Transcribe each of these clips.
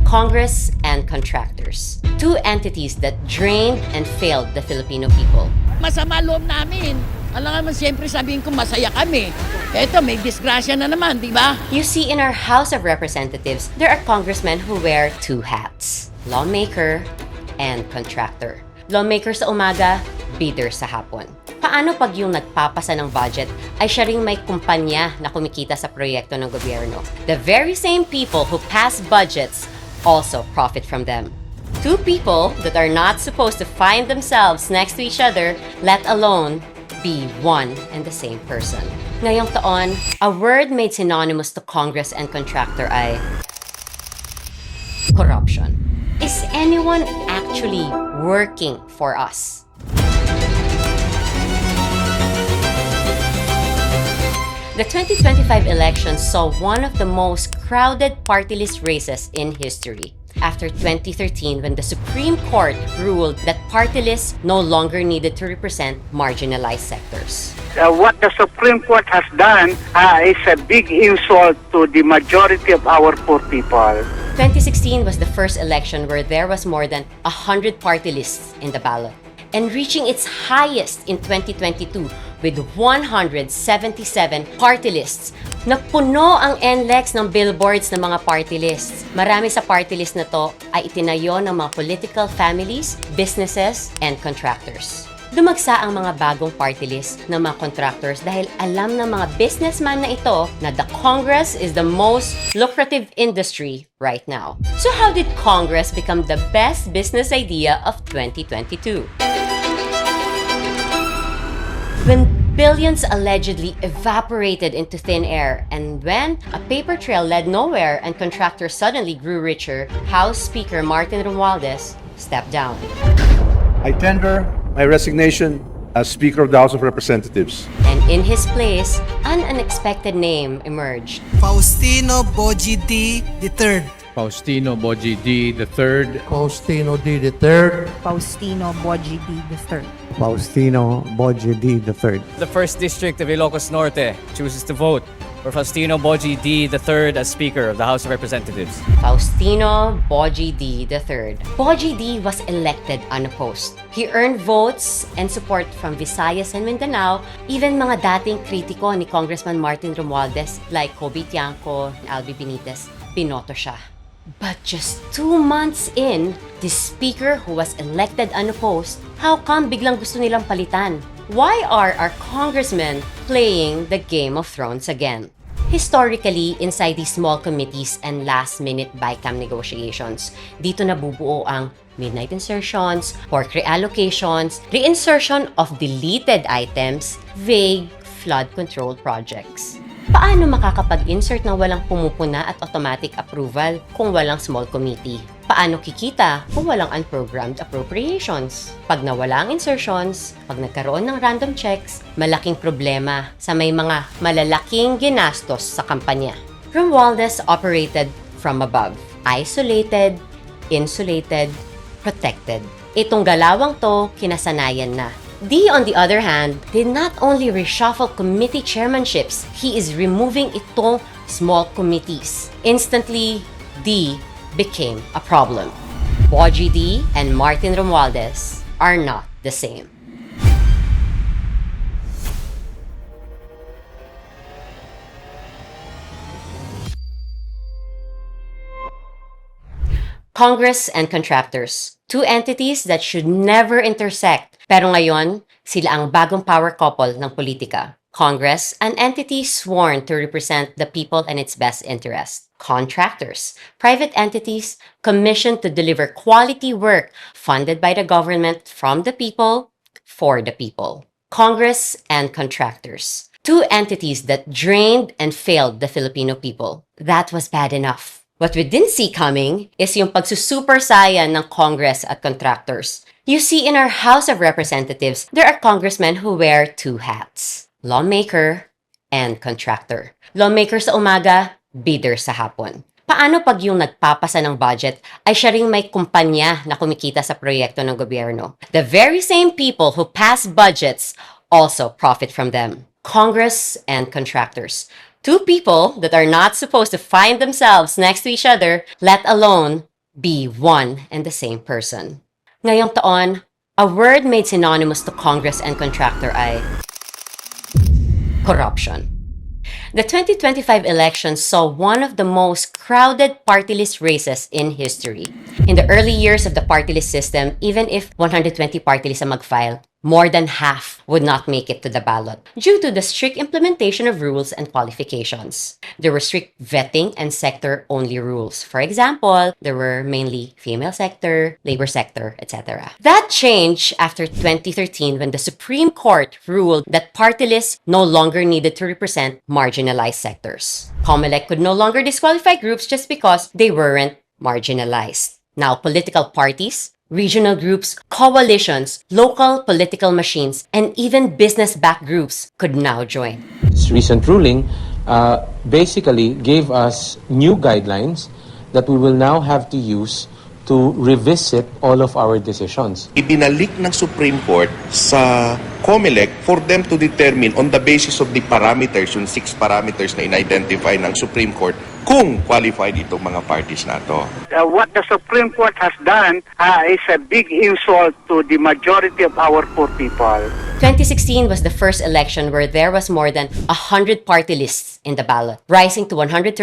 Congress and contractors. Two entities that drained and failed the Filipino people. Masama loob namin. Alam naman, siyempre sabihin ko masaya kami. Eto, may disgrasya na naman, di ba? You see, in our House of Representatives, there are congressmen who wear two hats. Lawmaker and contractor. Lawmaker sa umaga, bidder sa hapon. Paano pag yung nagpapasa ng budget ay siya ring may kumpanya na kumikita sa proyekto ng gobyerno? The very same people who pass budgets also profit from them. Two people that are not supposed to find themselves next to each other, let alone be one and the same person. Ngayong taon, a word made synonymous to Congress and contractor ay corruption. Is anyone actually working for us? The 2025 elections saw one of the most crowded party list races in history. After 2013, when the Supreme Court ruled that party lists no longer needed to represent marginalized sectors. What the Supreme Court has done is a big insult to the majority of our poor people. 2016 was the first election where there was more than 100 party lists in the ballot, and reaching its highest in 2022 with 177 party lists. Napuno ang NLEX ng billboards ng mga party lists. Marami sa party list na to ay itinayo ng mga political families, businesses, and contractors. Dumagsa ang mga bagong party list ng mga contractors dahil alam ng mga businessman na ito na the Congress is the most lucrative industry right now. So how did Congress become the best business idea of 2022? When billions allegedly evaporated into thin air, and when a paper trail led nowhere and contractors suddenly grew richer, House Speaker Martin Romualdez stepped down. I tender my resignation as Speaker of the House of Representatives. And in his place, an unexpected name emerged. Faustino Bojie Dy III. Faustino Bojie Dy III. Faustino D. III. Faustino Bojie Dy III. Faustino Bojie Dy III. The 1st District of Ilocos Norte chooses to vote for Faustino Bojie Dy III as Speaker of the House of Representatives. Faustino Bojie Dy III. Bojie Dy was elected unopposed. He earned votes and support from Visayas and Mindanao, even mga dating kritiko ni Congressman Martin Romualdez like Kobe Tiangco and Albi Benitez, binoto siya. But just 2 months in, the speaker who was elected unopposed, how come biglang gusto nilang palitan? Why are our congressmen playing the Game of Thrones again? Historically, inside these small committees and last-minute BICAM negotiations, dito nabubuo ang midnight insertions, pork reallocations, reinsertion of deleted items, vague flood control projects. Paano makakapag-insert ng walang pumupuna at automatic approval kung walang small committee? Paano kikita kung walang unprogrammed appropriations? Pag nawala ang insertions, pag nagkaroon ng random checks, malaking problema sa may mga malalaking ginastos sa kampanya. Romualdez operated from above, isolated, insulated, protected. Itong galawang to, kinasanayan na. Dy, on the other hand, did not only reshuffle committee chairmanships, he is removing itong small committees. Instantly, Dy became a problem. Bojie Dy and Martin Romualdez are not the same. Congress and contractors, two entities that should never intersect. Pero ngayon, sila ang bagong power couple ng politika. Congress, an entity sworn to represent the people and its best interest. Contractors, private entities commissioned to deliver quality work funded by the government from the people, for the people. Congress and contractors, two entities that drained and failed the Filipino people. That was bad enough. What we didn't see coming is yung pagsusupersayan ng Congress at contractors. You see, in our House of Representatives, there are congressmen who wear two hats. Lawmaker and contractor. Lawmaker sa umaga, bidder sa hapon. Paano pag yung nagpapasa ng budget ay siya ring may kumpanya na kumikita sa proyekto ng gobyerno? The very same people who pass budgets also profit from them. Congress and contractors. Two people that are not supposed to find themselves next to each other, let alone be one and the same person. Ngayong taon, a word made synonymous to Congress and contractor ay corruption. The 2025 elections saw one of the most crowded party list races in history. In the early years of the party list system, even if 120 party lists ang mag-file, more than half would not make it to the ballot due to the strict implementation of rules and qualifications. There were strict vetting and sector-only rules. For example, there were mainly female sector, labor sector, etc. That changed after 2013 when the Supreme Court ruled that party lists no longer needed to represent marginalized sectors. COMELEC could no longer disqualify groups just because they weren't marginalized. Now, political parties, regional groups, coalitions, local political machines, and even business-backed groups could now join. This recent ruling basically gave us new guidelines that we will now have to use to revisit all of our decisions. Ibinalik ng Supreme Court sa COMELEC for them to determine on the basis of the parameters, yung 6 parameters na in-identify ng Supreme Court, kung qualified itong mga parties na to. What the Supreme Court has done is a big insult to the majority of our poor people. 2016 was the first election where there was more than 100 party lists in the ballot, rising to 134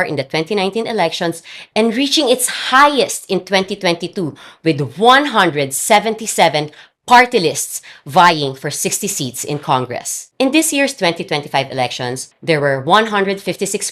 in the 2019 elections and reaching its highest in 2022 with 177 party lists vying for 60 seats in Congress. In this year's 2025 elections, there were 156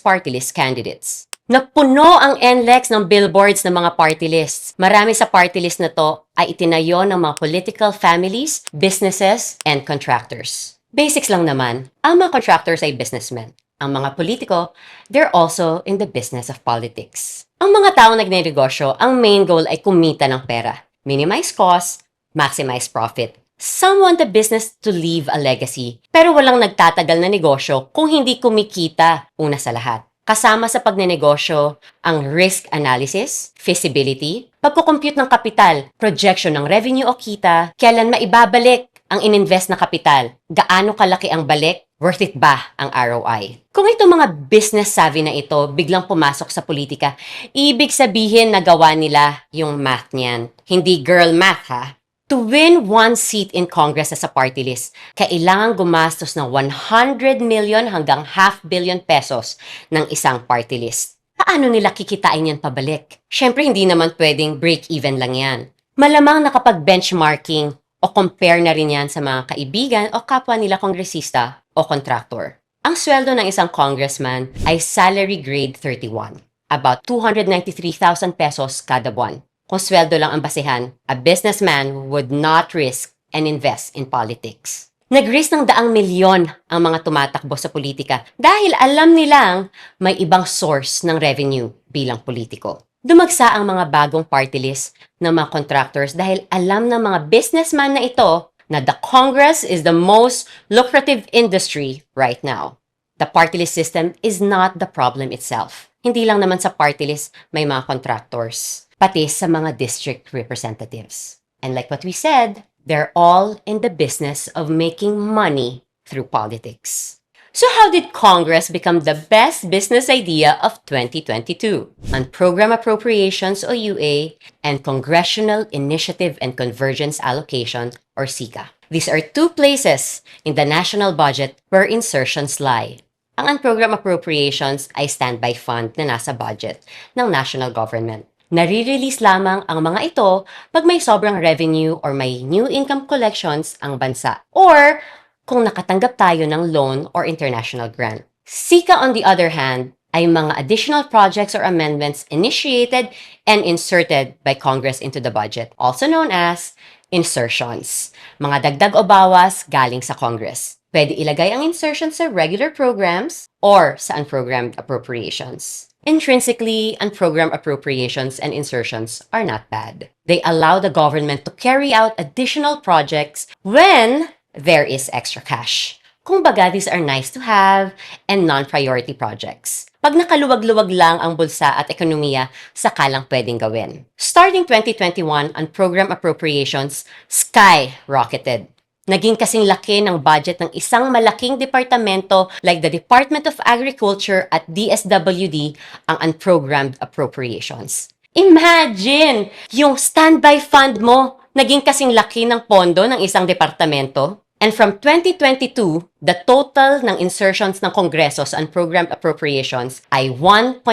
party list candidates. Napuno ang NLEX ng billboards ng mga party lists. Marami sa party list na to ay itinayo ng mga political families, businesses, and contractors. Basics lang naman, ang mga contractors ay businessmen. Ang mga politiko, they're also in the business of politics. Ang mga taong nagnenegosyo, ang main goal ay kumita ng pera. Minimize cost, maximize profit. Some want the business to leave a legacy, pero walang nagtatagal na negosyo kung hindi kumikita una sa lahat. Kasama sa pagnenegosyo ang risk analysis, feasibility, pagkukompute ng kapital, projection ng revenue o kita, kailan maibabalik ang ininvest na kapital, gaano kalaki ang balik, worth it ba ang ROI. Kung itong mga business savvy na ito biglang pumasok sa politika, ibig sabihin nagawa nila yung math niyan. Hindi girl math ha. To win one seat in Congress as a party list, kailangan gumastos ng 100 million hanggang half billion pesos ng isang party list. Paano nila kikitain yan pabalik? Siyempre, hindi naman pwedeng break-even lang yan. Malamang nakapag-benchmarking o compare na rin yan sa mga kaibigan o kapwa nila kongresista o contractor. Ang sweldo ng isang congressman ay salary grade 31, about 293,000 pesos kada buwan. Kung sweldo lang ang basehan, a businessman would not risk and invest in politics. Nag-risk ng daang milyon ang mga tumatakbo sa politika dahil alam nilang may ibang source ng revenue bilang politiko. Dumagsa ang mga bagong party list ng mga contractors dahil alam ng mga businessman na ito na the Congress is the most lucrative industry right now. The party list system is not the problem itself. Hindi lang naman sa party list may mga contractors, pati sa mga district representatives. And like what we said, they're all in the business of making money through politics. So how did Congress become the best business idea of 2022? Unprogrammed appropriations o UA and Congressional Initiative and Convergence Allocation or CICA. These are two places in the national budget where insertions lie. Ang unprogrammed appropriations ay standby fund na nasa budget ng national government. Nare-release lamang ang mga ito pag may sobrang revenue or may new income collections ang bansa or kung nakatanggap tayo ng loan or international grant. CICA on the other hand ay mga additional projects or amendments initiated and inserted by Congress into the budget, also known as insertions. Mga dagdag o bawas galing sa Congress. Pwede ilagay ang insertions sa regular programs or sa unprogrammed appropriations. Intrinsically, unprogrammed appropriations and insertions are not bad. They allow the government to carry out additional projects when there is extra cash. Kumbaga, these are nice to have and non-priority projects. Pag nakaluwag-luwag lang ang bulsa at ekonomiya, saka lang pwedeng gawin. Starting 2021, unprogrammed appropriations skyrocketed. Naging kasing laki ng budget ng isang malaking departamento like the Department of Agriculture at DSWD ang unprogrammed appropriations. Imagine, yung standby fund mo, naging kasing laki ng pondo ng isang departamento. And from 2022, the total ng insertions ng Kongreso sa unprogrammed appropriations ay 1.1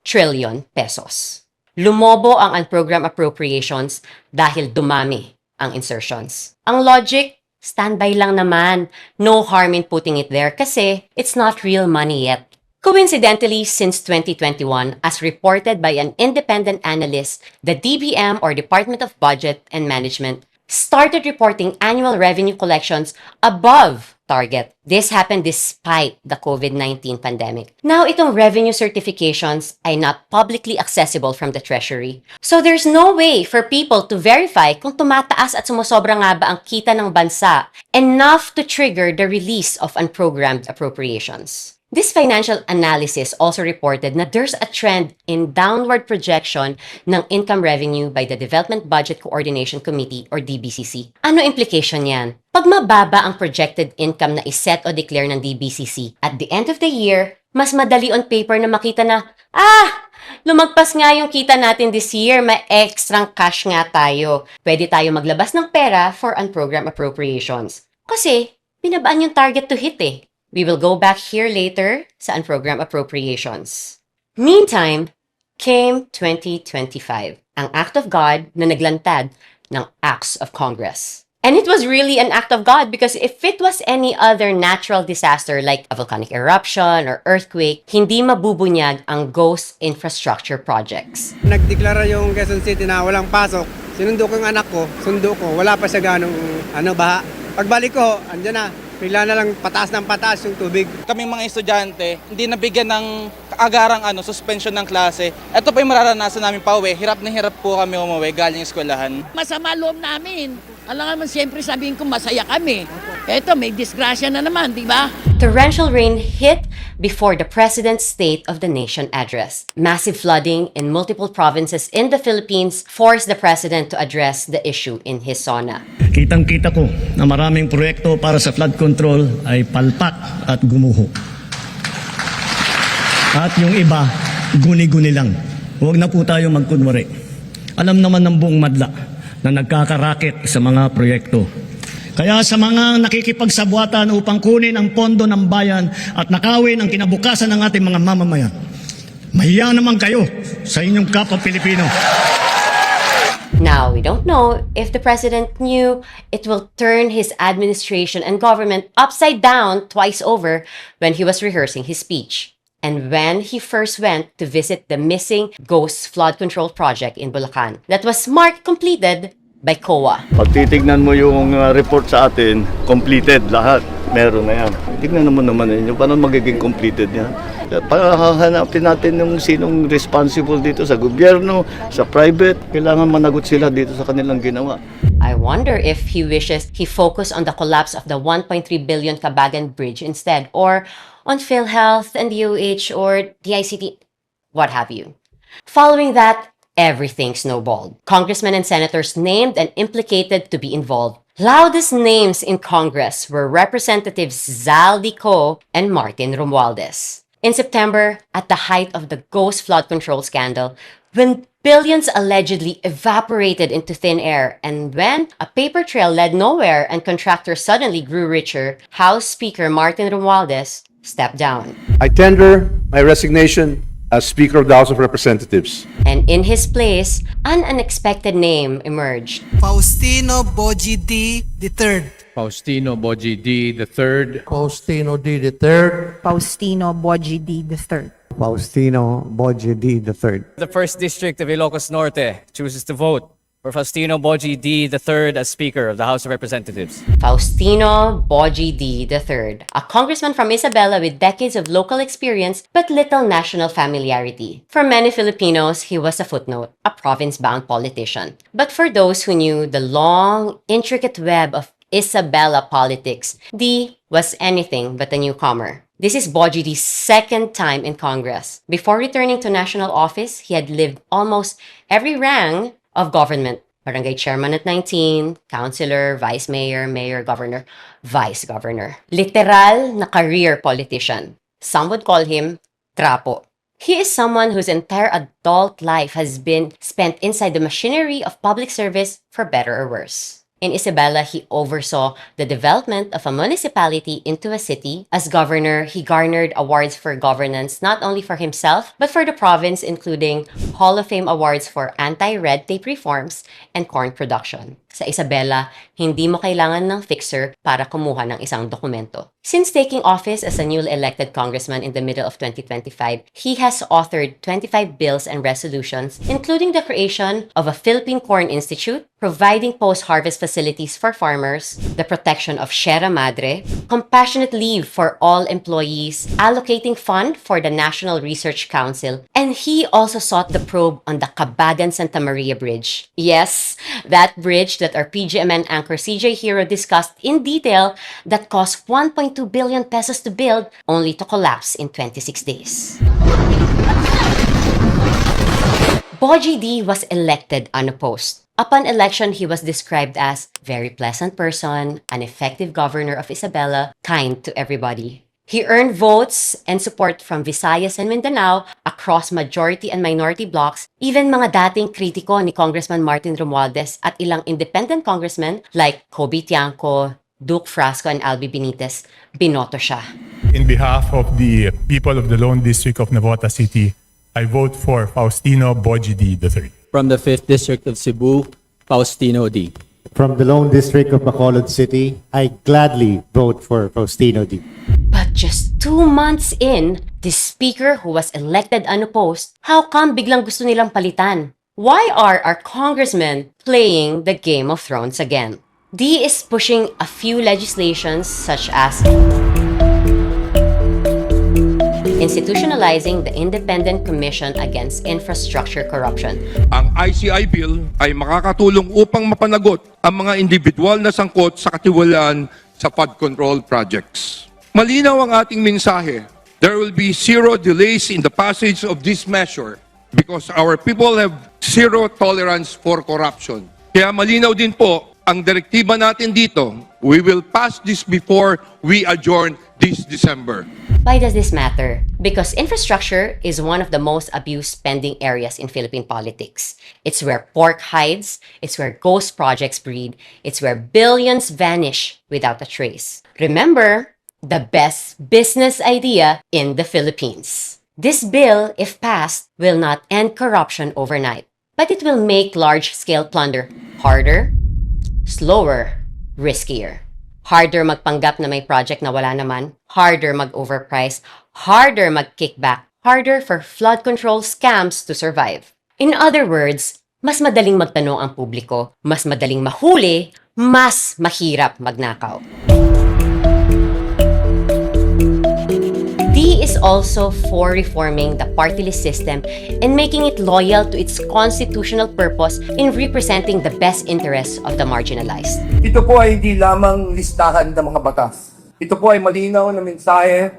trillion pesos. Lumobo ang unprogrammed appropriations dahil dumami ang insertions. Ang logic, standby lang naman. No harm in putting it there kasi it's not real money yet. Coincidentally, since 2021, as reported by an independent analyst, the DBM or Department of Budget and Management started reporting annual revenue collections above target. This happened despite the COVID-19 pandemic. Now, itong revenue certifications ay not publicly accessible from the Treasury. So there's no way for people to verify kung tumataas at sumusobra nga ba ang kita ng bansa enough to trigger the release of unprogrammed appropriations. This financial analysis also reported na there's a trend in downward projection ng income revenue by the Development Budget Coordination Committee or DBCC. Ano implication yan? Pag mababa ang projected income na iset o declare ng DBCC, at the end of the year, mas madali on paper na makita na, lumagpas nga yung kita natin this year, may extrang cash nga tayo. Pwede tayo maglabas ng pera for unprogrammed appropriations. Kasi, binabaan yung target to hit eh. We will go back here later sa unprogrammed appropriations. Meantime, came 2025, ang act of God na naglantad ng acts of Congress. And it was really an act of God because if it was any other natural disaster like a volcanic eruption or earthquake, hindi mabubunyag ang ghost infrastructure projects. Nagdeklara yung Quezon City na walang pasok. Sinundo ko yung anak ko, sundo ko, wala pa siya ganong baha. Pagbalik ko, andyan na. Bigla na lang pataas ng pataas yung tubig. Kaming mga estudyante, hindi nabigyan ng agarang suspension ng klase. Ito pa yung mararanasan namin pa uwi. Hirap na hirap po kami umuwi galing eskwelahan. Masama loob namin. Alam naman siyempre sabihin ko masaya kami. Eto, may disgrasya na naman, di ba? Torrential rain hit before the President's State of the Nation address. Massive flooding in multiple provinces in the Philippines forced the President to address the issue in his SONA. Kitang-kita ko na maraming proyekto para sa flood control ay palpak at gumuho. At yung iba, guni-guni lang. Huwag na po tayo magkunwari. Alam naman ng buong madla na nagkakarakit sa mga proyekto. Kaya sa mga nakikipagsabwatan upang kunin ang pondo ng bayan at nakawin ang kinabukasan ng ating mga mamamayan, mahiya naman kayo sa inyong kapwa Pilipino. Now, we don't know if the President knew it will turn his administration and government upside down twice over when he was rehearsing his speech. And when he first went to visit the missing ghost flood control project in Bulacan that was marked completed by COA. Pag titignan mo yung report sa atin, completed lahat. Meron na yan. Tignan naman ninyo, paano magiging completed yan? Pahahanapin natin yung sinong responsible dito sa gobyerno, sa private. Kailangan managot sila dito sa kanilang ginawa. I wonder if he wishes he focused on the collapse of the 1.3 billion Cabagan Bridge instead, or on PhilHealth and DOH or DICT, what have you. Following that, everything snowballed. Congressmen and senators named and implicated to be involved. Loudest names in Congress were Representatives Zaldico and Martin Romualdez. In September, at the height of the ghost flood control scandal, when billions allegedly evaporated into thin air, and when a paper trail led nowhere and contractors suddenly grew richer, House Speaker Martin Romualdez stepped down. I tender my resignation as Speaker of the House of Representatives. And in his place, an unexpected name emerged. Faustino Bojie Dy III. Faustino Bojie Dy III. Faustino D. the third. Faustino Bojie Dy III. Faustino Bojie Dy III. The 1st District of Ilocos Norte chooses to vote for Faustino Bojie Dy III as Speaker of the House of Representatives. Faustino Bojie Dy III, a congressman from Isabela with decades of local experience but little national familiarity. For many Filipinos, he was a footnote, a province-bound politician. But for those who knew the long, intricate web of Isabela politics, Dy was anything but a newcomer. This is Bojie Dy's second time in Congress. Before returning to national office, he had lived almost every rank of government. Barangay chairman at 19, councilor, vice mayor, mayor, governor, vice governor. Literal na career politician. Some would call him trapo. He is someone whose entire adult life has been spent inside the machinery of public service, for better or worse. In Isabela, he oversaw the development of a municipality into a city. As governor, he garnered awards for governance not only for himself, but for the province, including Hall of Fame awards for anti-red tape reforms and corn production. Sa Isabela, hindi mo kailangan ng fixer para kumuha ng isang dokumento. Since taking office as a newly elected congressman in the middle of 2025, he has authored 25 bills and resolutions, including the creation of a Philippine Corn Institute, providing post-harvest facilities for farmers, the protection of Sierra Madre, compassionate leave for all employees, allocating fund for the National Research Council, and he also sought the probe on the Cabagan-Santa Maria Bridge. Yes, that bridge that our PGMN anchor CJ Hero discussed in detail that cost 1.2 billion pesos to build, only to collapse in 26 days. Bojie Dy was elected unopposed. Upon election, he was described as very pleasant person, an effective governor of Isabela, kind to everybody. He earned votes and support from Visayas and Mindanao across majority and minority blocks, even mga dating kritiko ni Congressman Martin Romualdez at ilang independent congressmen like Kobe Tiangco, Duke Frasco, and Albi Benitez, binoto siya. In behalf of the people of the Lone District of Navotas City, I vote for Faustino Bojie Dy III. From the 5th District of Cebu, Faustino D. From the Lone District of Bacolod City, I gladly vote for Faustino Dy. But just 2 months in, the speaker who was elected unopposed, how come biglang gusto nilang palitan? Why are our congressmen playing the Game of Thrones again? Dy is pushing a few legislations such as institutionalizing the Independent Commission Against Infrastructure Corruption. Ang ICI Bill ay makakatulong upang mapanagot ang mga individual na sangkot sa katiwalaan sa flood control projects. Malinaw ang ating mensahe. There will be zero delays in the passage of this measure because our people have zero tolerance for corruption. Kaya malinaw din po ang direktiba natin dito. We will pass this before we adjourn this December. Why does this matter? Because infrastructure is one of the most abused spending areas in Philippine politics. It's where pork hides, it's where ghost projects breed, it's where billions vanish without a trace. Remember, the best business idea in the Philippines. This bill, if passed, will not end corruption overnight, but it will make large-scale plunder harder, slower, riskier. Harder magpanggap na may project na wala naman, harder mag-overprice, harder mag-kickback, harder for flood control scams to survive. In other words, mas madaling magtanong ang publiko, mas madaling mahuli, mas mahirap magnakaw. Dy is also for reforming the party list system and making it loyal to its constitutional purpose in representing the best interests of the marginalized. Ito po ay hindi lamang listahan ng mga batas. Ito po ay malinaw na mensahe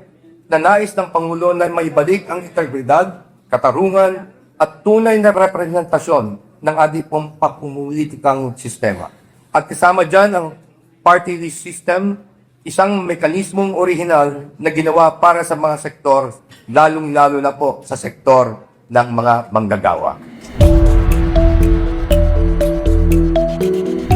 na nais ng Pangulo na maibalik ang integridad, katarungan at tunay na representasyon ng ating pong pamumulitikang sistema. At kasama dyan ang party list system, isang mekanismong orihinal na ginawa para sa mga sektor, lalong-lalo na po sa sektor ng mga manggagawa.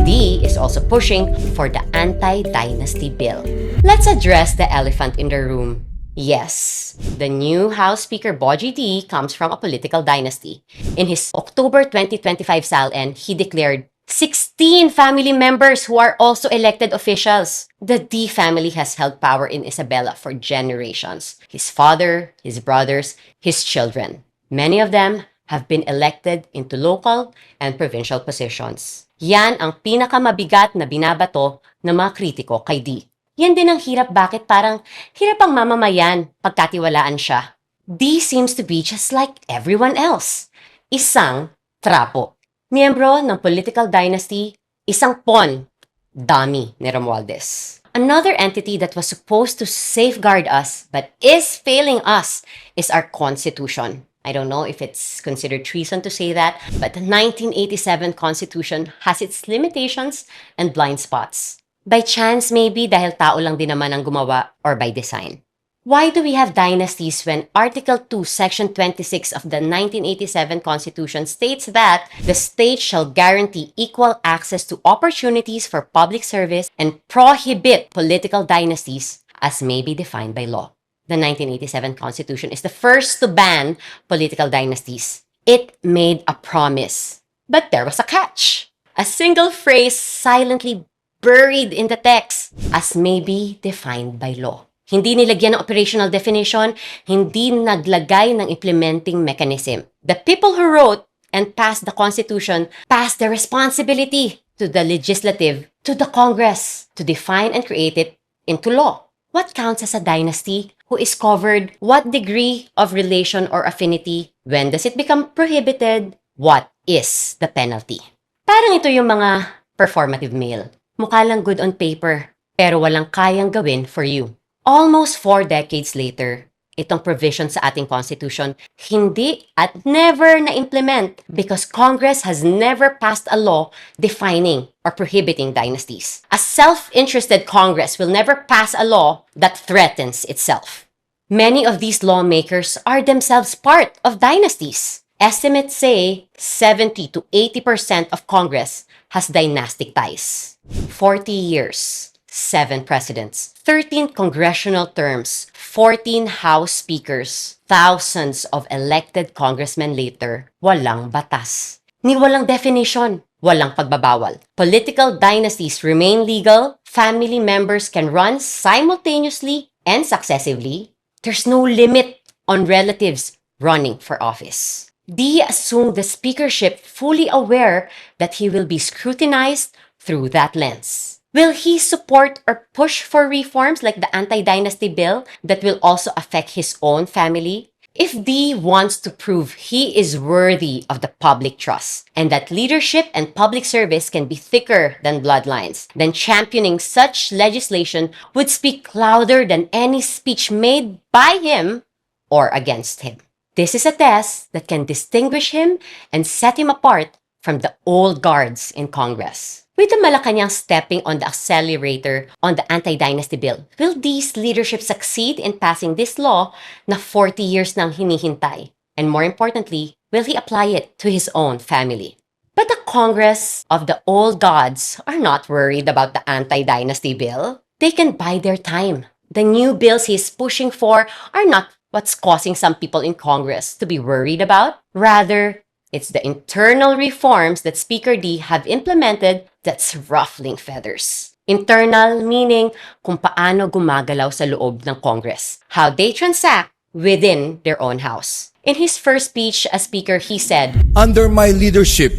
Dy is also pushing for the anti-Dynasty bill. Let's address the elephant in the room. Yes, the new House Speaker Bojie Dy comes from a political dynasty. In his October 2025 SALN, he declared 16 family members who are also elected officials. The Dy family has held power in Isabela for generations. His father, his brothers, his children. Many of them have been elected into local and provincial positions. Yan ang pinakamabigat na binabato ng mga kritiko kay Dy. Yan din ang hirap bakit parang hirap ang mamamayan pagkatiwalaan siya. Dy seems to be just like everyone else. Isang trapo. Miyembro ng political dynasty, isang pawn, dummy ni Romualdez. Another entity that was supposed to safeguard us but is failing us is our Constitution. I don't know if it's considered treason to say that, but the 1987 Constitution has its limitations and blind spots. By chance maybe dahil tao lang din naman ang gumawa or by design. Why do we have dynasties when Article 2, Section 26 of the 1987 Constitution states that the state shall guarantee equal access to opportunities for public service and prohibit political dynasties as may be defined by law? The 1987 Constitution is the first to ban political dynasties. It made a promise, but there was a catch. A single phrase silently buried in the text as may be defined by law. Hindi nilagyan ng operational definition, hindi naglagay ng implementing mechanism. The people who wrote and passed the Constitution passed the responsibility to the legislative, to the Congress, to define and create it into law. What counts as a dynasty? Who is covered? What degree of relation or affinity? When does it become prohibited? What is the penalty? Parang ito yung mga performative male. Mukha lang good on paper, pero walang kayang gawin for you. Almost 4 decades later, itong provision sa ating Constitution hindi at never na-implement because Congress has never passed a law defining or prohibiting dynasties. A self-interested Congress will never pass a law that threatens itself. Many of these lawmakers are themselves part of dynasties. Estimates say 70 to 80% of Congress has dynastic ties. 40 years. 7 presidents, 13 congressional terms, 14 House speakers, thousands of elected congressmen later, walang batas. Ni walang definition, walang pagbabawal. Political dynasties remain legal, family members can run simultaneously and successively. There's no limit on relatives running for office. Dy assumed the speakership fully aware that he will be scrutinized through that lens. Will he support or push for reforms like the anti-dynasty bill that will also affect his own family? If Dy wants to prove he is worthy of the public trust and that leadership and public service can be thicker than bloodlines, then championing such legislation would speak louder than any speech made by him or against him. This is a test that can distinguish him and set him apart from the old guards in Congress. With the Malacanang stepping on the accelerator on the anti-dynasty bill, will Dy's leadership succeed in passing this law na 40 years nang hinihintay? And more importantly, will he apply it to his own family? But the Congress of the old gods are not worried about the anti-dynasty bill. They can buy their time. The new bills he's pushing for are not what's causing some people in Congress to be worried about. Rather, it's the internal reforms that Speaker Dy have implemented that's ruffling feathers. Internal meaning kung paano gumagalaw sa loob ng Congress, how they transact within their own house. In his first speech as Speaker, he said, Under my leadership,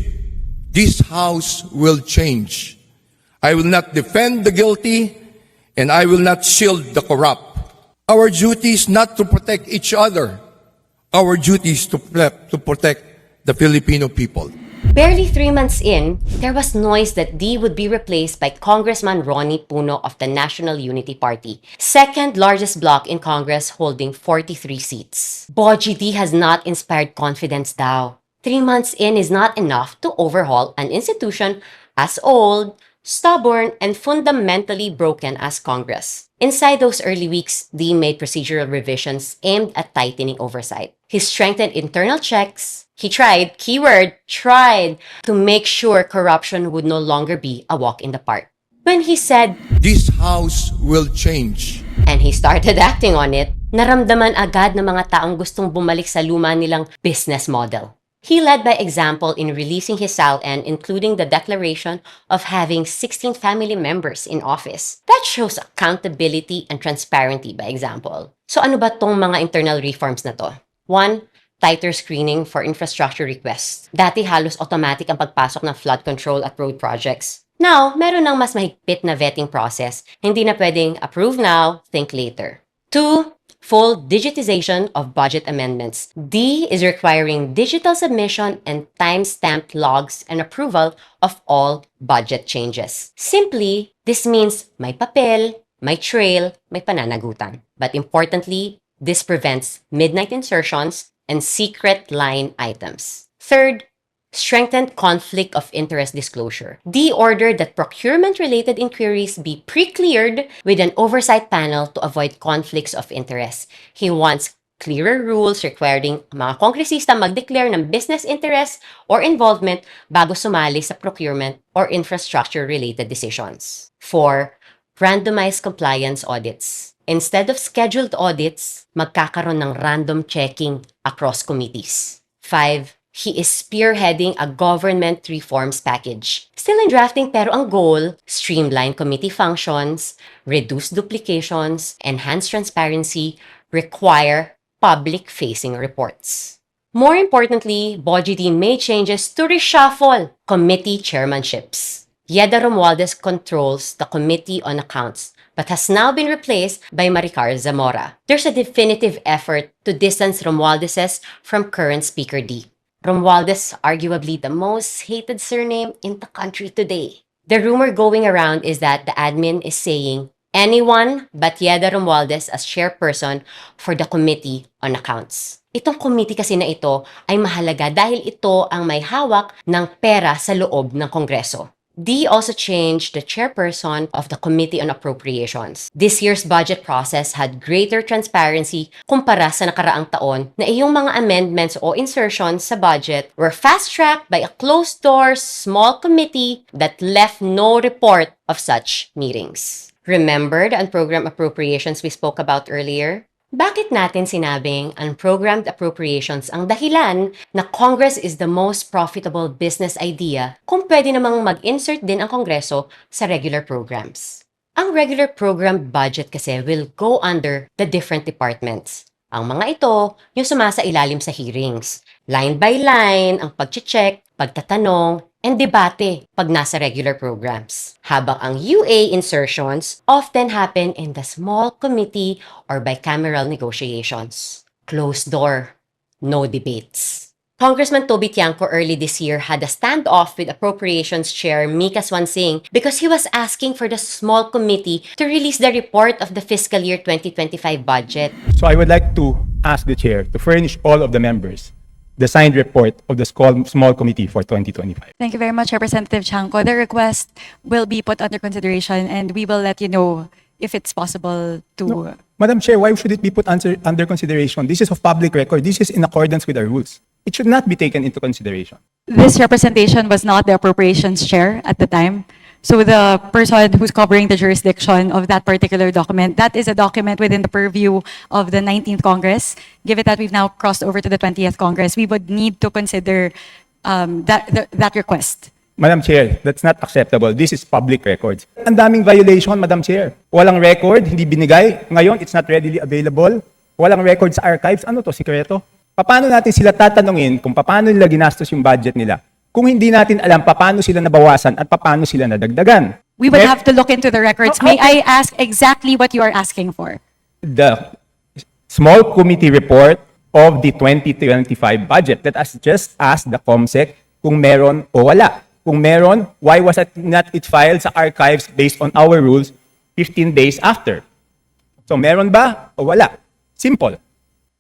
this House will change. I will not defend the guilty and I will not shield the corrupt. Our duty is not to protect each other. Our duty is to protect the Filipino people. Barely 3 months in, there was noise that Dy would be replaced by Congressman Ronnie Puno of the National Unity Party, second largest bloc in Congress holding 43 seats. Bojie Dy has not inspired confidence daw. 3 months in is not enough to overhaul an institution as old, stubborn, and fundamentally broken as Congress. Inside those early weeks, Dy made procedural revisions aimed at tightening oversight. He strengthened internal checks. He tried, keyword, tried, to make sure corruption would no longer be a walk in the park. When he said, This House will change. And he started acting on it, naramdaman agad ng mga taong gustong bumalik sa luma nilang business model. He led by example in releasing his SALN, including the declaration of having 16 family members in office. That shows accountability and transparency by example. So ano ba tong mga internal reforms na to? 1. Tighter screening for infrastructure requests. Dati halos automatic ang pagpasok ng flood control at road projects. Now, meron ng mas mahigpit na vetting process. Hindi na pwedeng approve now, think later. 2. Full digitization of budget amendments. Dy is requiring digital submission and time-stamped logs and approval of all budget changes. Simply, this means may papel, may trail, may pananagutan. But importantly, this prevents midnight insertions and secret line items. 3rd, strengthened conflict of interest disclosure. D ordered that procurement-related inquiries be pre-cleared with an oversight panel to avoid conflicts of interest. He wants clearer rules requiring mga kongresista mag-declare ng business interest or involvement bago sumali sa procurement or infrastructure-related decisions. 4. Randomized compliance audits. Instead of scheduled audits, magkakaroon ng random checking across committees. 5. He is spearheading a government reforms package. Still in drafting pero ang goal, streamline committee functions, reduce duplications, enhance transparency, require public-facing reports. More importantly, Bojid Dy made changes to reshuffle committee chairmanships. Yeda Romualdez controls the Committee on Accounts, but has now been replaced by Maricar Zamora. There's a definitive effort to distance Romualdez's from current Speaker Dy. Romualdez, arguably the most hated surname in the country today. The rumor going around is that the admin is saying anyone but Yeda Romualdez as chairperson for the Committee on Accounts. Itong committee kasi na ito ay mahalaga dahil ito ang may hawak ng pera sa loob ng Kongreso. Dy also changed the chairperson of the Committee on Appropriations. This year's budget process had greater transparency kumpara sa nakaraang taon na iyong mga amendments o insertions sa budget were fast-tracked by a closed-door small committee that left no report of such meetings. Remember the unprogrammed appropriations we spoke about earlier? Bakit natin sinabing unprogrammed appropriations ang dahilan na Congress is the most profitable business idea kung pwede namang mag-insert din ang Kongreso sa regular programs? Ang regular program budget kasi will go under the different departments. Ang mga ito, yung sumasailalim sa hearings. Line by line, ang pag-check, pagtatanong, and debate pag nasa regular programs. Habang ang UA insertions often happen in the small committee or bicameral negotiations. Closed door, no debates. Congressman Toby Tiangco early this year had a standoff with Appropriations Chair Mika Swansing because he was asking for the small committee to release the report of the fiscal year 2025 budget. So I would like to ask the chair to furnish all of the members the signed report of the small committee for 2025. Thank you very much, Representative Chanco. The request will be put under consideration and we will let you know if it's possible to... No. Madam Chair, why should it be put under consideration? This is of public record. This is in accordance with our rules. It should not be taken into consideration. This representation was not the Appropriations Chair at the time. So the person who's covering the jurisdiction of that particular document, that is a document within the purview of the 19th Congress. Given that we've now crossed over to the 20th Congress, we would need to consider that request. Madam Chair, that's not acceptable. This is public records. Ang daming violation, Madam Chair. Walang record, hindi binigay. Ngayon, it's not readily available. Walang record sa archives. Ano to, sikreto? Paano natin sila tatanungin kung paano nila ginastos yung budget nila kung hindi natin alam paano sila nabawasan at paano sila nadagdagan? We would have to look into the records. May I ask exactly what you are asking for? The small committee report of the 2025 budget that has just asked the COMSEC kung meron o wala. Kung meron, why was it not filed sa archives based on our rules 15 days after? So meron ba o wala? Simple.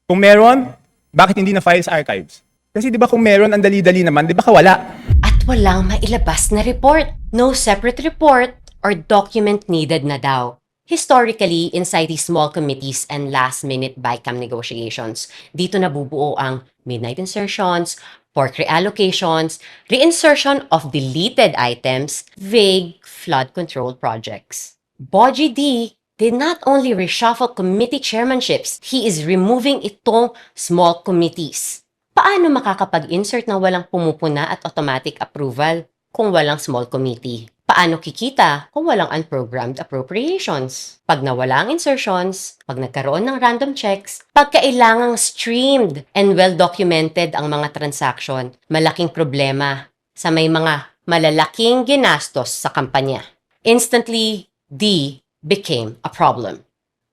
Kung meron, bakit hindi na-file sa archives? Kasi di ba kung meron, ang dali-dali naman, di ba wala? At walang mailabas na report. No separate report or document needed na daw. Historically, inside these small committees and last-minute BICAM negotiations, dito nabubuo ang midnight insertions, pork reallocations, reinsertion of deleted items, vague flood control projects. Bojid Dy did not only reshuffle committee chairmanships, he is removing itong small committees. Paano makakapag-insert ng walang pumupuna at automatic approval kung walang small committee? Paano kikita kung walang unprogrammed appropriations? Pag nawala ang insertions, pag nagkaroon ng random checks, pag kailangang streamed and well-documented ang mga transaction, malaking problema sa may mga malalaking ginastos sa kampanya. Instantly, Dy became a problem.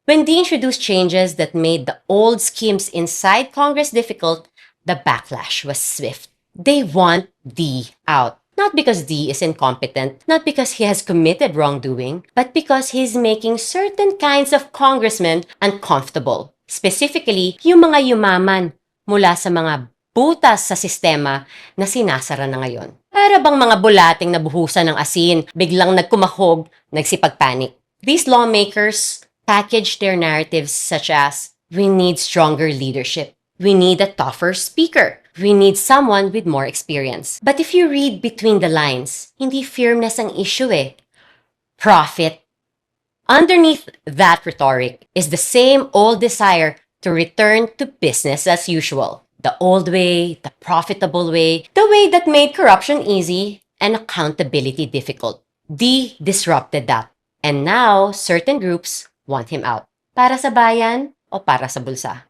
When Dy introduced changes that made the old schemes inside Congress difficult, the backlash was swift. They want Dy out. Not because Dy is incompetent, not because he has committed wrongdoing, but because he's making certain kinds of congressmen uncomfortable. Specifically, yung mga yumaman mula sa mga butas sa sistema na sinasara na ngayon. Para bang mga bulating nabuhusan ng asin, biglang nagkumahog, nagsipagpanik. These lawmakers package their narratives such as, we need stronger leadership. We need a tougher speaker. We need someone with more experience. But if you read between the lines, hindi firmness ang issue eh. Profit. Underneath that rhetoric is the same old desire to return to business as usual. The old way, the profitable way, the way that made corruption easy and accountability difficult. D disrupted that. And now, certain groups want him out. Para sa bayan o para sa bulsa?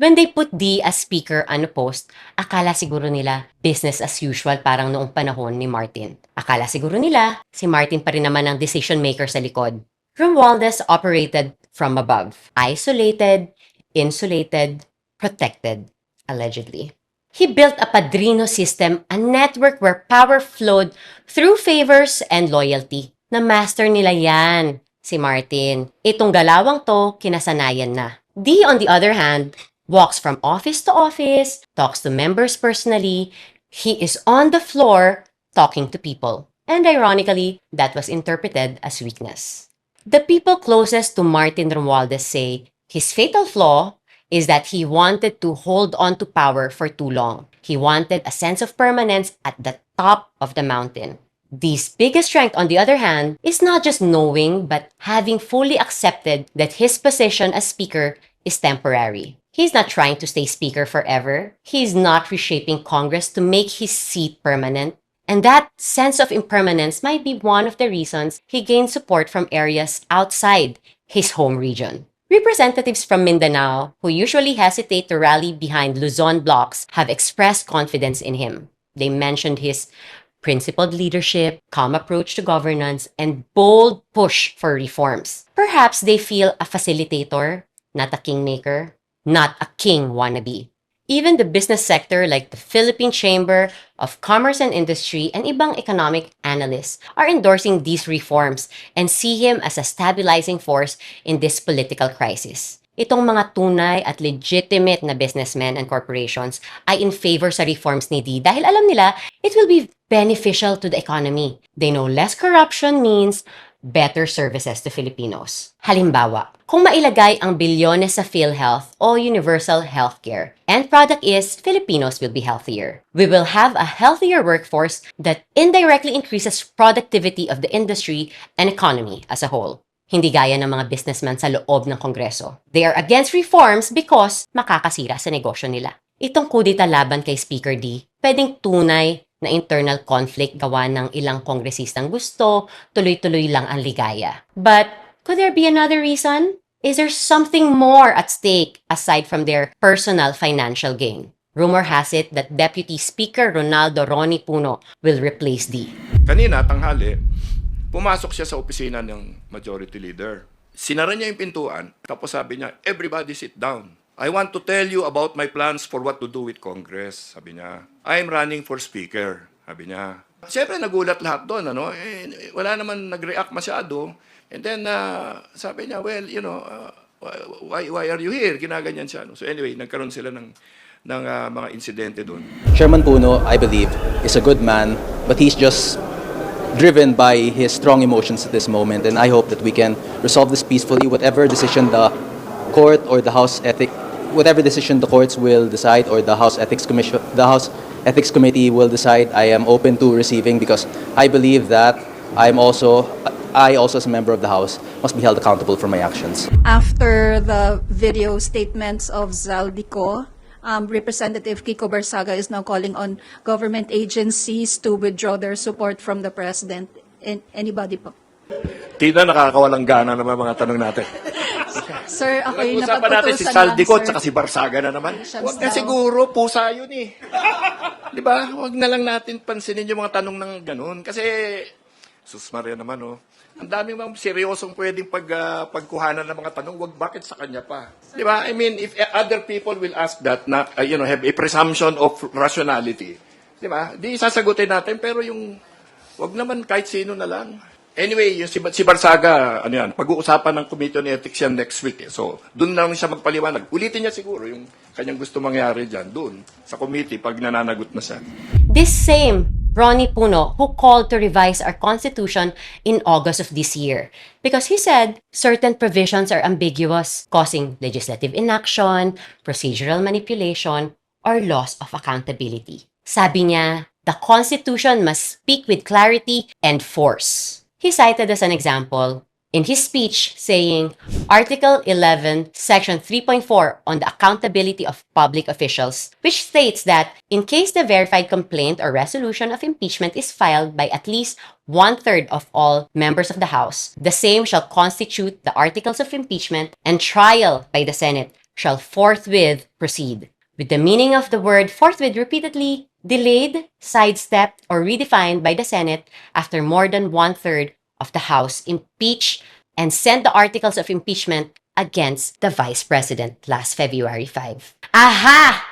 When they put D as Speaker Unopposed, akala siguro nila business as usual parang noong panahon ni Martin. Akala siguro nila si Martin pa rin naman ang decision maker sa likod. Romualdez operated from above. Isolated, insulated, protected. Allegedly. He built a padrino system, a network where power flowed through favors and loyalty. Na-master nila yan, si Martin. Itong galawang to, kinasanayan na. D, on the other hand, walks from office to office, talks to members personally. He is on the floor talking to people. And ironically, that was interpreted as weakness. The people closest to Martin Romualdez say his fatal flaw is that he wanted to hold on to power for too long. He wanted a sense of permanence at the top of the mountain. D's biggest strength, on the other hand, is not just knowing but having fully accepted that his position as speaker is temporary. He's not trying to stay speaker forever. He's not reshaping Congress to make his seat permanent. And that sense of impermanence might be one of the reasons he gained support from areas outside his home region. Representatives from Mindanao, who usually hesitate to rally behind Luzon blocs, have expressed confidence in him. They mentioned his principled leadership, calm approach to governance, and bold push for reforms. Perhaps they feel a facilitator, not a kingmaker, not a king wannabe. Even the business sector like the Philippine Chamber of Commerce and Industry and ibang economic analysts are endorsing these reforms and see him as a stabilizing force in this political crisis. Itong mga tunay at legitimate na businessmen and corporations ay in favor sa reforms ni D dahil alam nila it will be beneficial to the economy. They know less corruption means better services to Filipinos. Halimbawa, kung mailagay ang bilyones sa PhilHealth o universal healthcare, end product is Filipinos will be healthier. We will have a healthier workforce that indirectly increases productivity of the industry and economy as a whole. Hindi gaya ng mga businessmen sa loob ng Kongreso. They are against reforms because makakasira sa negosyo nila. Itong kudita laban kay Speaker D, pwedeng tunay na internal conflict gawa ng ilang kongresistang gusto, tuloy-tuloy lang ang ligaya. But could there be another reason? Is there something more at stake aside from their personal financial gain? Rumor has it that Deputy Speaker Ronaldo Ronnie Puno will replace D. Kanina, tanghali, pumasok siya sa opisina ng Majority Leader. Sinara niya yung pintuan, tapos sabi niya, everybody sit down. I want to tell you about my plans for what to do with Congress, sabi niya. I'm running for Speaker, sabi niya. Siyempre, nagulat lahat doon, ano? Wala naman nag-react masyado. And then, sabi niya, well, you know, why are you here? Ginaganyan siya. No? So anyway, nagkaroon sila ng mga insidente doon. Chairman Puno, I believe, is a good man, but he's just driven by his strong emotions at this moment. And I hope that we can resolve this peacefully, whatever decision the court or the House whatever decision the courts will decide or the House Ethics Committee will decide, I am open to receiving because I believe that I also as a member of the House must be held accountable for my actions. After the video statements of Zaldico, Representative Kiko Barsaga is now calling on government agencies to withdraw their support from the President. Anybody po? Tina, nakakawalang gana naman mga tanong natin. Sir, ako yung napag-utusan natin si Saldico at saka si Barsaga na naman. Huwag na siguro, pusa yun eh. Di ba? Huwag na lang natin pansinin yung mga tanong ng ganun. Kasi, sus Maria naman oh. Ang dami mga seryosong pwedeng pagkuhanan ng mga tanong. Huwag bakit sa kanya pa. Di ba? I mean, if other people will ask that, na, have a presumption of rationality. Di ba? Di sasagutin natin, pero yung, huwag naman kahit sino na lang. Anyway, yung si Barsaga, ano yan, pag-uusapan ng Committee on Ethics yan next week. So, doon lang siya magpaliwanag. Ulitin niya siguro yung kanyang gusto mangyari dyan, doon, sa committee, pag nananagot na siya. This same Ronnie Puno who called to revise our Constitution in August of this year because he said certain provisions are ambiguous, causing legislative inaction, procedural manipulation, or loss of accountability. Sabi niya, the Constitution must speak with clarity and force. He cited as an example in his speech saying, Article 11, Section 3.4 on the accountability of public officials, which states that in case the verified complaint or resolution of impeachment is filed by at least 1/3 of all members of the House, the same shall constitute the articles of impeachment and trial by the Senate shall forthwith proceed. With the meaning of the word forthwith repeatedly delayed, sidestepped, or redefined by the Senate after more than 1/3 of the House impeached and sent the articles of impeachment against the Vice President last February 5. Aha!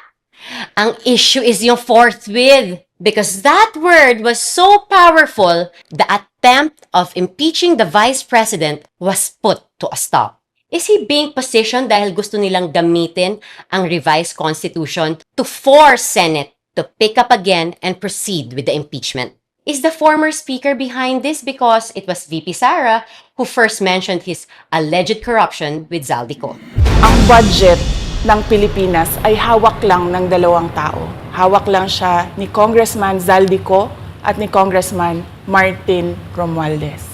Ang issue is yung forthwith because that word was so powerful, the attempt of impeaching the Vice President was put to a stop. Is he being positioned dahil gusto nilang gamitin ang revised Constitution to force Senate to pick up again and proceed with the impeachment? Is the former Speaker behind this because it was VP Sara who first mentioned his alleged corruption with Zaldico? Ang budget ng Pilipinas ay hawak lang ng dalawang tao. Hawak lang siya ni Congressman Zaldico at ni Congressman Martin Romualdez.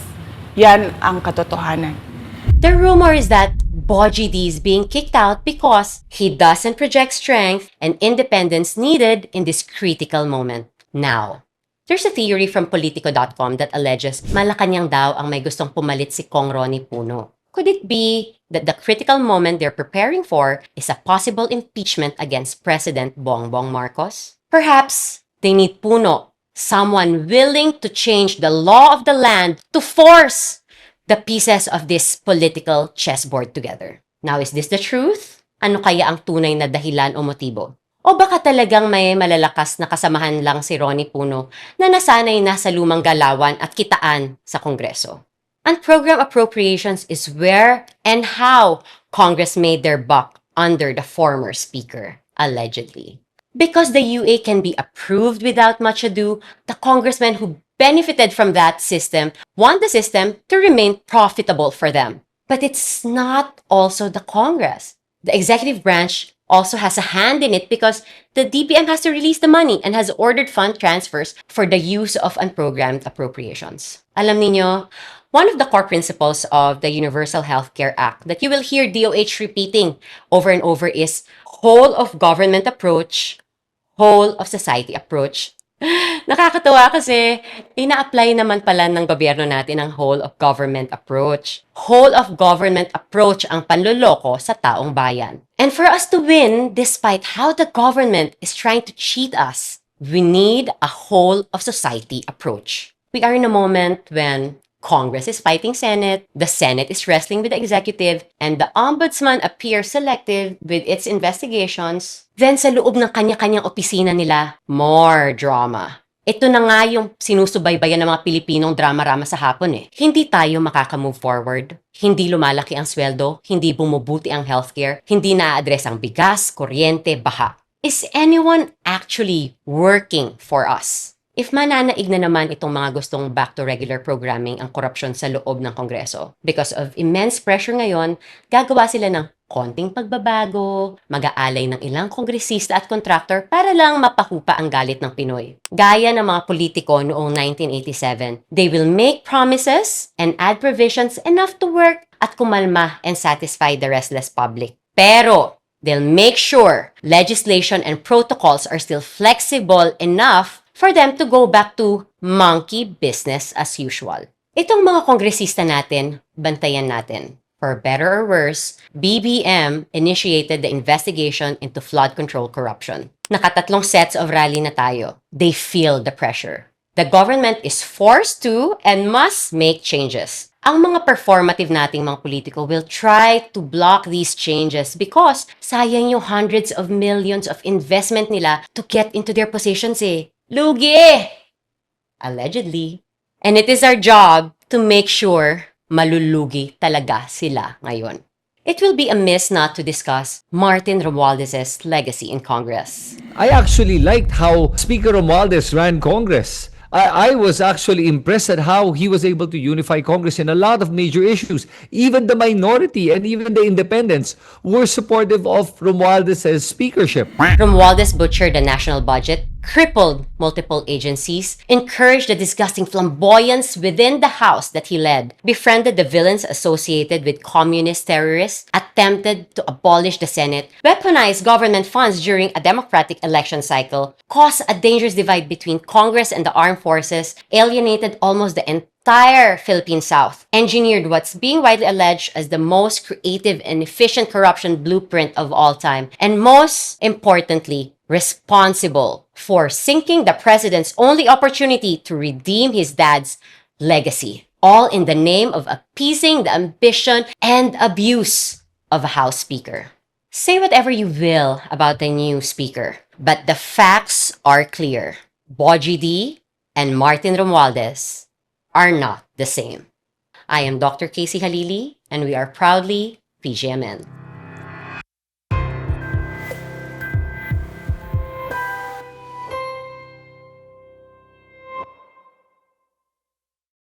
Yan ang katotohanan. The rumor is that Bojie Dy is being kicked out because he doesn't project strength and independence needed in this critical moment. Now, there's a theory from Politico.com that alleges Malacanang daw ang may gustong pumalit si Kong Ronnie Puno. Could it be that the critical moment they're preparing for is a possible impeachment against President Bongbong Marcos? Perhaps they need Puno, someone willing to change the law of the land to force the pieces of this political chessboard together. Now, is this the truth? Ano kaya ang tunay na dahilan o motibo? O baka talagang may malalakas na kasamahan lang si Ronnie Puno na nasanay na sa lumang galawan at kitaan sa Kongreso? Unprogrammed appropriations is where and how Congress made their buck under the former Speaker, allegedly. Because the UA can be approved without much ado, the congressmen who benefited from that system want the system to remain profitable for them. But it's not also the Congress. The executive branch also has a hand in it because the DBM has to release the money and has ordered fund transfers for the use of unprogrammed appropriations. Alam niyo, one of the core principles of the Universal Healthcare Act that you will hear DOH repeating over and over is whole of government approach, whole of society approach. Nakakatawa kasi ina-apply naman pala ng gobyerno natin ang whole of government approach. Whole of government approach ang panloloko sa taong bayan. And for us to win, despite how the government is trying to cheat us, we need a whole of society approach. We are in a moment when Congress is fighting Senate, the Senate is wrestling with the executive, and the Ombudsman appears selective with its investigations. Then sa loob ng kanya-kanyang opisina nila, more drama. Ito na nga yung sinusubaybayan ng mga Pilipinong drama-rama sa hapon eh. Hindi tayo makaka-move forward. Hindi lumalaki ang sweldo, hindi bumubuti ang healthcare, hindi na-address ang bigas, kuryente, baha. Is anyone actually working for us? If mananaig na naman itong mga gustong back to regular programming ang korupsyon sa loob ng Kongreso, because of immense pressure ngayon, gagawa sila ng konting pagbabago, mag-aalay ng ilang kongresista at contractor para lang mapahupa ang galit ng Pinoy. Gaya ng mga politiko noong 1987, they will make promises and add provisions enough to work at kumalma and satisfy the restless public. Pero they'll make sure legislation and protocols are still flexible enough for them to go back to monkey business as usual. Itong mga kongresista natin, bantayan natin. For better or worse, BBM initiated the investigation into flood control corruption. Nakatatlong sets of rally na tayo. They feel the pressure. The government is forced to and must make changes. Ang mga performative nating mga politiko will try to block these changes because sayang yung hundreds of millions of investment nila to get into their positions eh. Lugi! Allegedly. And it is our job to make sure malulugi talaga sila ngayon. It will be amiss not to discuss Martin Romualdez's legacy in Congress. I actually liked how Speaker Romualdez ran Congress. I was actually impressed at how he was able to unify Congress in a lot of major issues. Even the minority and even the independents were supportive of Romualdez's speakership. Romualdez butchered the national budget, crippled multiple agencies, encouraged the disgusting flamboyance within the House that he led, befriended the villains associated with communist terrorists, attempted to abolish the Senate, weaponized government funds during a democratic election cycle, caused a dangerous divide between Congress and the armed forces, alienated almost the entire Philippine South, engineered what's being widely alleged as the most creative and efficient corruption blueprint of all time, and most importantly, responsible for sinking the president's only opportunity to redeem his dad's legacy, all in the name of appeasing the ambition and abuse of a House Speaker. Say whatever you will about the new Speaker, but the facts are clear. Bojie Dy and Martin Romualdez are not the same. I am Dr. Casey Halili, and we are proudly PGMN.